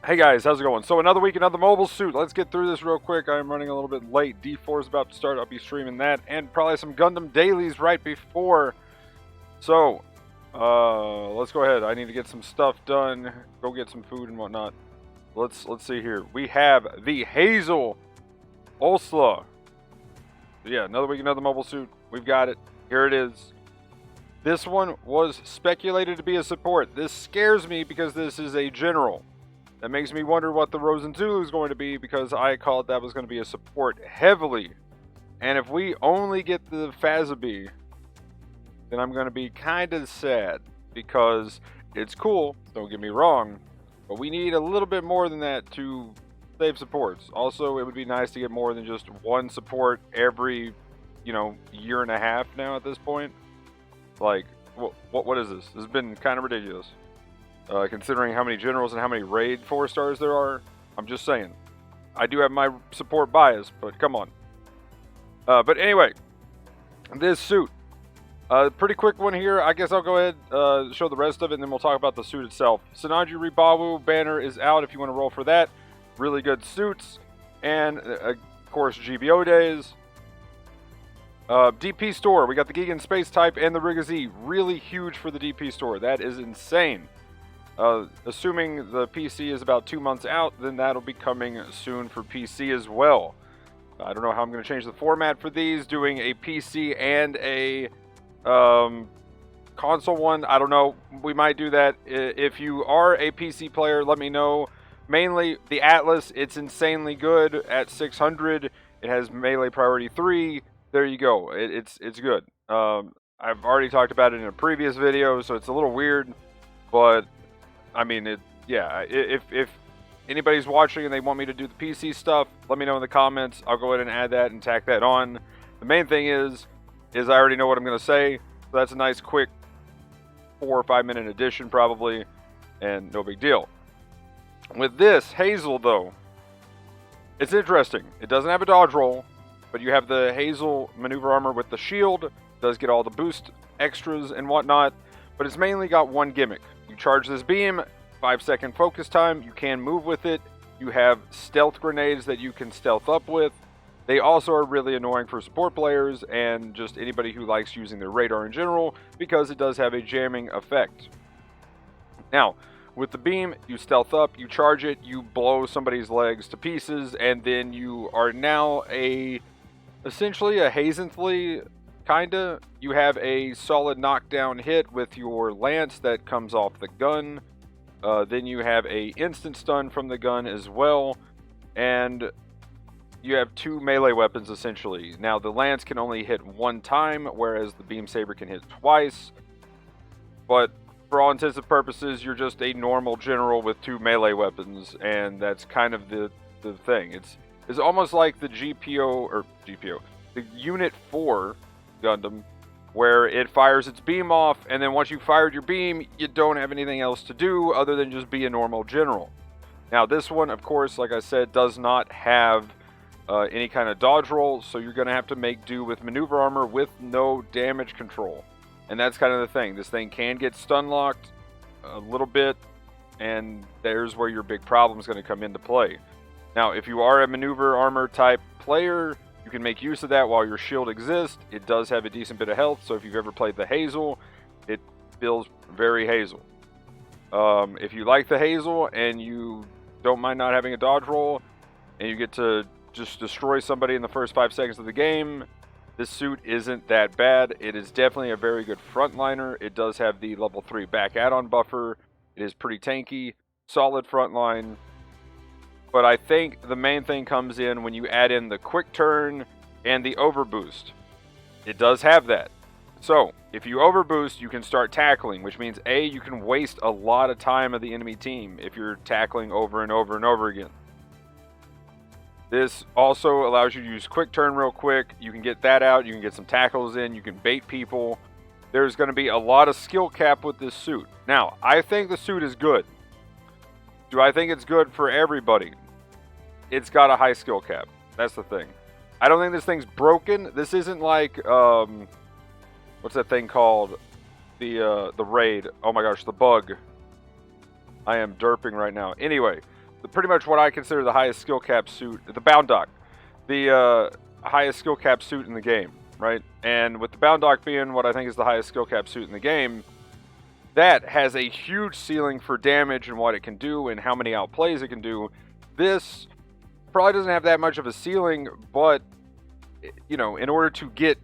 Hey guys, how's it going? So another week, another mobile suit. Let's get through this real quick. I'm running a little bit late. D4 is about to start. I'll be streaming that and probably some Gundam dailies right before. So, let's go ahead. I need to get some stuff done. Go get some food and whatnot. Let's see here. We have the Hazel Owsla. Yeah, another week, another mobile suit. We've got it. Here it is. This one was speculated to be a support. This scares me because this is a general. That makes me wonder what the Zulu is going to be, because I called that was going to be a support heavily. And if we only get the Fazabi, then I'm going to be kind of sad, because it's cool, don't get me wrong, but we need a little bit more than that to save supports. Also, it would be nice to get more than just one support every, year and a half now at this point. Like, what is this? This has been kind of ridiculous. Considering how many generals and how many raid 4-stars there are. I'm just saying. I do have my support bias, but come on. But anyway, this suit. Pretty quick one here. I guess I'll go ahead show the rest of it, and then we'll talk about the suit itself. Sananju Ribawu banner is out if you want to roll for that. Really good suits. And, of course, GBO days. DP store. We got the Gigan space type and the Rigazi. Really huge for the DP store. That is insane. Assuming the PC is about 2 months out, then that'll be coming soon for PC as well. I don't know how I'm going to change the format for these, doing a PC and a console one. I don't know. We might do that. If you are a PC player, let me know. Mainly, the Atlas, it's insanely good at 600. It has melee priority 3. There you go. It's good. I've already talked about it in a previous video, so it's a little weird, but I mean, if anybody's watching and they want me to do the PC stuff, let me know in the comments. I'll go ahead and add that and tack that on. The main thing is I already know what I'm going to say. So that's a nice, quick 4 or 5 minute addition probably, and no big deal. With this Hazel, though, it's interesting. It doesn't have a dodge roll, but you have the Hazel maneuver armor with the shield. It does get all the boost extras and whatnot, but it's mainly got one gimmick. You charge this beam, 5-second focus time, you can move with it, you have stealth grenades that you can stealth up with. They also are really annoying for support players and just anybody who likes using their radar in general, because it does have a jamming effect. Now, with the beam, you stealth up, you charge it, you blow somebody's legs to pieces, and then you are now essentially a Hazenthly. Kinda. You have a solid knockdown hit with your lance that comes off the gun. Then you have a instant stun from the gun as well. And you have 2 melee weapons essentially. Now the lance can only hit 1 time, whereas the beam saber can hit twice. But for all intents and purposes, you're just a normal general with 2 melee weapons, and that's kind of the thing. It's almost like the the Unit 4 Gundam, where it fires its beam off, and then once you fired your beam, you don't have anything else to do other than just be a normal general. Now this one, of course, like I said, does not have any kind of dodge roll, so you're going to have to make do with maneuver armor with no damage control. And that's kind of the thing. This thing can get stun locked a little bit, and there's where your big problem is going to come into play. Now, if you are a maneuver armor type player, you can make use of that while your shield exists. It does have a decent bit of health, so if you've ever played the Hazel, it feels very Hazel. If you like the Hazel and you don't mind not having a dodge roll, and you get to just destroy somebody in the first 5 seconds of the game, this suit isn't that bad. It is definitely a very good frontliner. It does have the level 3 back add-on buffer. It is pretty tanky, solid frontline. But I think the main thing comes in when you add in the quick turn and the overboost. It does have that. So, if you overboost, you can start tackling, which means A, you can waste a lot of time of the enemy team if you're tackling over and over and over again. This also allows you to use quick turn real quick. You can get that out, you can get some tackles in, you can bait people. There's going to be a lot of skill cap with this suit. Now, I think the suit is good. Do I think it's good for everybody? It's got a high skill cap. That's the thing. I don't think this thing's broken. This isn't like, what's that thing called? The raid. Oh my gosh, the bug. I am derping right now. Anyway, pretty much what I consider the highest skill cap suit, the Bound Dock, the highest skill cap suit in the game, right? And with the Bound Dock being what I think is the highest skill cap suit in the game, that has a huge ceiling for damage and what it can do and how many outplays it can do. This probably doesn't have that much of a ceiling, but, you know, in order to get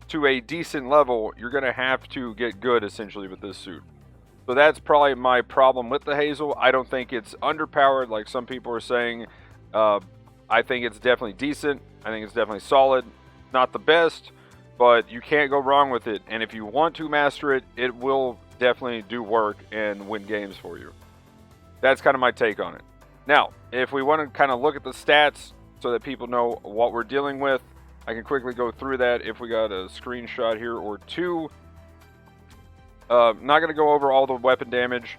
to a decent level, you're going to have to get good, essentially, with this suit. So that's probably my problem with the Hazel. I don't think it's underpowered like some people are saying. I think it's definitely decent. I think it's definitely solid. Not the best, but you can't go wrong with it. And if you want to master it, it will definitely do work and win games for you. That's kind of my take on it. Now, if we want to kind of look at the stats so that people know what we're dealing with, I can quickly go through that if we got a screenshot here or two. Not going to go over all the weapon damage.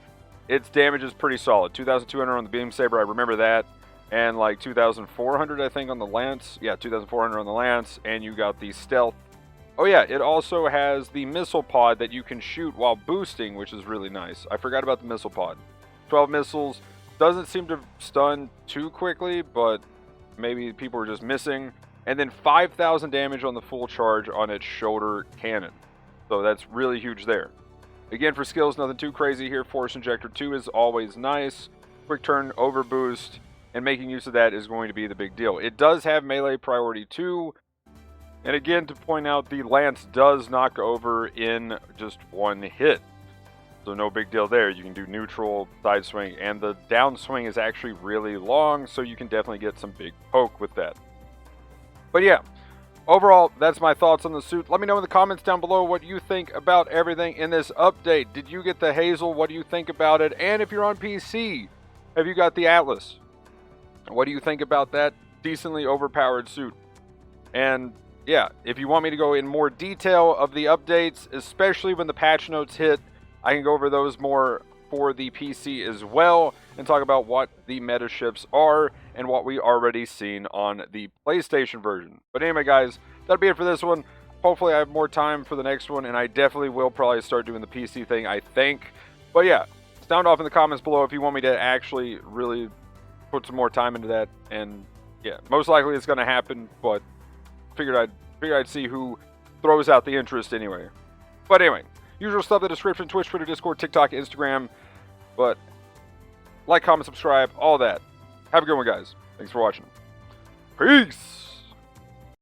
Its damage is pretty solid. 2,200 on the Beam Saber, I remember that. And like 2,400, I think, on the Lance. Yeah, 2,400 on the Lance. And you got the Stealth. Oh yeah, it also has the Missile Pod that you can shoot while boosting, which is really nice. I forgot about the Missile Pod. 12 missiles. Doesn't seem to stun too quickly, but maybe people were just missing. And then 5,000 damage on the full charge on its shoulder cannon. So that's really huge there. Again, for skills, nothing too crazy here. Force Injector 2 is always nice. Quick turn, overboost, and making use of that is going to be the big deal. It does have melee priority 2. And again, to point out, the Lance does knock over in just one hit. So no big deal there. You can do neutral, side swing, and the down swing is actually really long, so you can definitely get some big poke with that. But yeah, overall, that's my thoughts on the suit. Let me know in the comments down below what you think about everything in this update. Did you get the Hazel? What do you think about it? And if you're on PC, have you got the Atlas? What do you think about that decently overpowered suit? And yeah, if you want me to go in more detail of the updates, especially when the patch notes hit, I can go over those more for the PC as well and talk about what the meta ships are and what we already seen on the PlayStation version. But anyway, guys, that'll be it for this one. Hopefully I have more time for the next one, and I definitely will probably start doing the PC thing, I think. But yeah, sound off in the comments below if you want me to actually really put some more time into that. And yeah, most likely it's going to happen, but figured I'd see who throws out the interest anyway. But anyway, usual stuff in the description: Twitch, Twitter, Discord, TikTok, Instagram. But like, comment, subscribe, all that. Have a good one, guys. Thanks for watching. Peace!